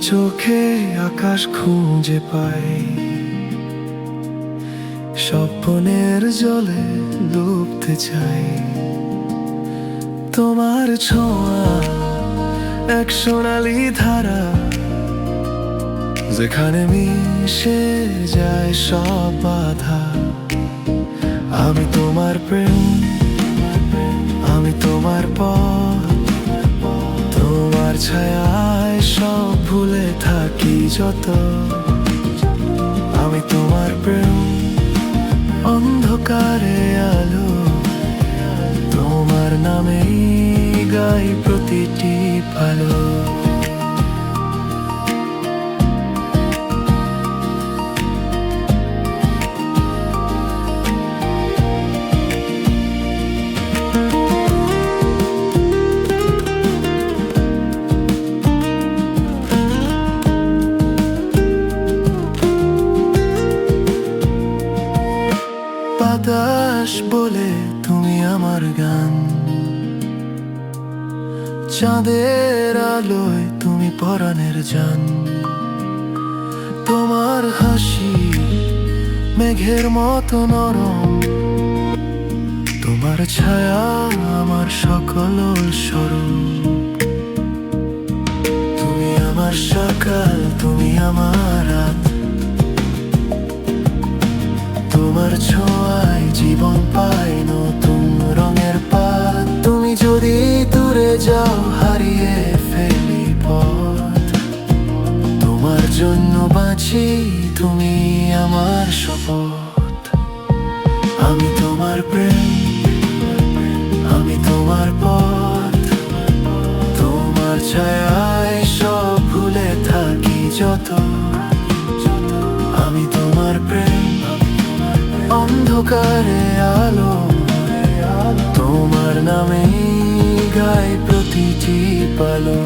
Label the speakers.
Speaker 1: চোখে আকাশ খুঁজে পাই, স্বপ্নের জলে ডুবতে চাই। তোমার ছোঁয়া এক সোনালি ধারা, যেখানে মিশে যায় সব বাধা। আমি তোমার প্রেম, আমি তোমার পথ, তোমার ছায়ায় সব ভুলে থাকি যত। আমি তোমার প্রেম, অন্ধকারে আলো, তোমার নামেই গাই প্রতিটি ভালো। বাতাস বলে তুমি আমার গান, চাঁদের আলোয় তুমি পরাণের জান। তোমার হাসি মেঘের মতো নরম, তোমার ছায়া আমার সকল স্বরূপ। তুমি আমার সকাল, তুমি আমার রাত, তোমার ছোঁয়ায় জীবন পায় নতুন রঙের পাত। তুমি যদি দূরে যাও হারিয়ে ফেলি পথ, তোমার জন্য বাঁচি, তুমি আমার শপথ। আমি তোমার প্রেম, আমি তোমার পথ, তোমার ছায়ায় সব ভুলে থাকি যত। আমি তোমার প্রেম, অন্ধকারে আলো, তোমার নামেই গাই প্রতিটি পালো।